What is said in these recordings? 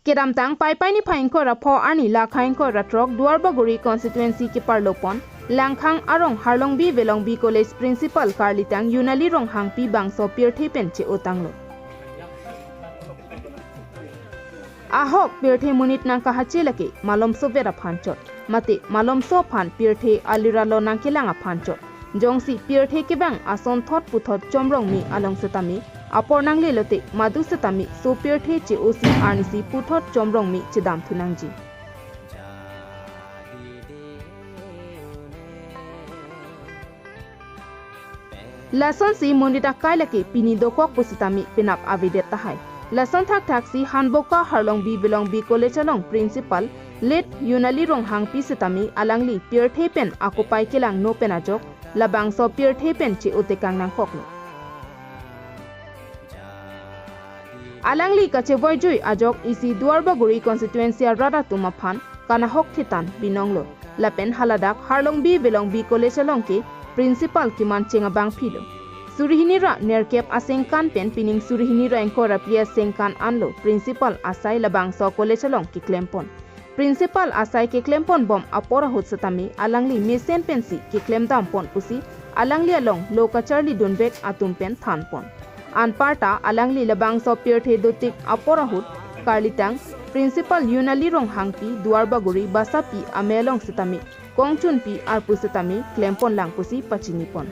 Kedamtang pai ni phain ko rapho ani la khain ko ratrok Duarbaguri constituency ki parlopon langkhang arong harlongbi belongbi college principal karlitang yunali rong hangpi bangso pirthe pen che otanglo ahok pirthe munit nang kahachilake malomso vera phanchot mate malomso phan pirthe aliralo nangkelanga phanchot jongsi pirthe kebang ason thot puthot chomrong mi along setami apornang lelote madu setami so pirthe che osi arnisi puthot chomrong mi chedam thunangji lason si monita kailake pini dokok pusitami pinap avidet tahai lason thak thak si hanboka harlongbi belongbi college along principal let yunali rong hangpi setami alangli pirthe pen akopai kelang no penajok labang so pirthe pen che otekang nang koklo alangli kache boyjui ajok isi Duarbaguri constituency rada tumaphan kana hok thitan binonglo lapen haladak harlongbi belongbi college along ke principal kiman chenga bang philo surihinira nerkep asengkan pen pining surihinira engkora pia sengkan anlo principal asai labang so college along ki klempon principal asai ke klempon bom apora hot satami alangli mesen pensi ki klemdam pon pusi alangli along lokacharli dunbek atum pen than pon anparta alangli labang so pirthe dotik apora hot karlitang principal yunali rong hangpi Duarbaguri basapi amelong setami kongchun pi arpu setami klempon lang pusi pachini pon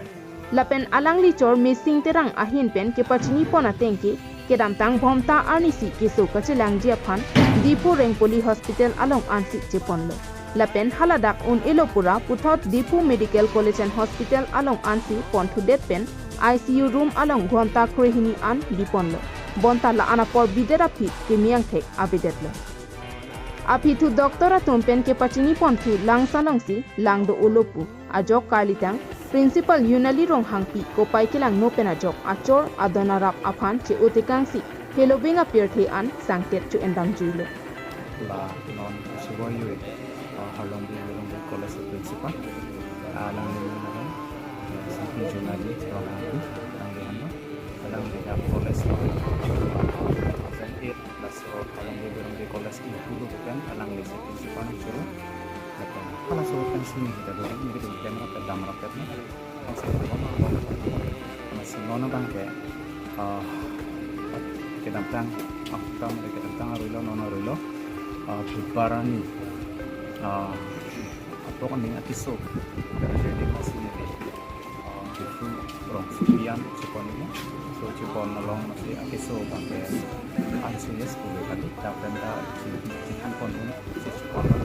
lapen alangli chor missing terang ahin pen ke pachini pon atengki kedamtang bomta arnisi ke so kachilang jia phan dipu rengpoli hospital along ansi cheponlo lapen haladak un elopura puthot dipu medical college and hospital along ansi ponthudet pen ICU room along ghonta krehini an diponlo bonta la anapor bidera phi ke miang thek abidetlo apithu doktora tumpen ke pachini ponthu langsalongsi langdo olopu ajok kalitang principal yunali rong hangpi ko paikilang no penajok achor adonarap afan che otekangsi helobinga pirthe an sangtet chu endam juilo la non siboy yu halongbi college principal alang ni sapi junali rong hangpi alang di college it plus halongbi college itu kan alang di principal suruh kalau soalkan sini kita dulu ini kita kamera pedam rapetnya masih nono bang kayak kita tentang kita tentang arilo nono arilo bubarani atau kan ini atiso jadi masih ini itu orang sekian sekolahnya so cipon nolong masih atiso bang kayak ansunya sepuluh kali dapat di handphone pun sekolah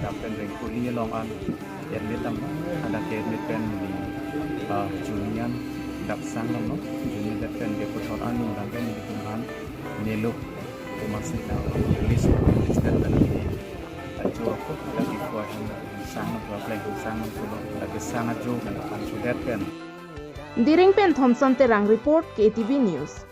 dapat rengkuli long an edit ada ke edit pen di junian dap sang no junian dat pen dia putar anu dan pen di kuman nelo masih list dan di ajo ko ada di kuah sang berapa sang solo ada sangat jo kan sudah pen diring pen Thompson terang report KTV News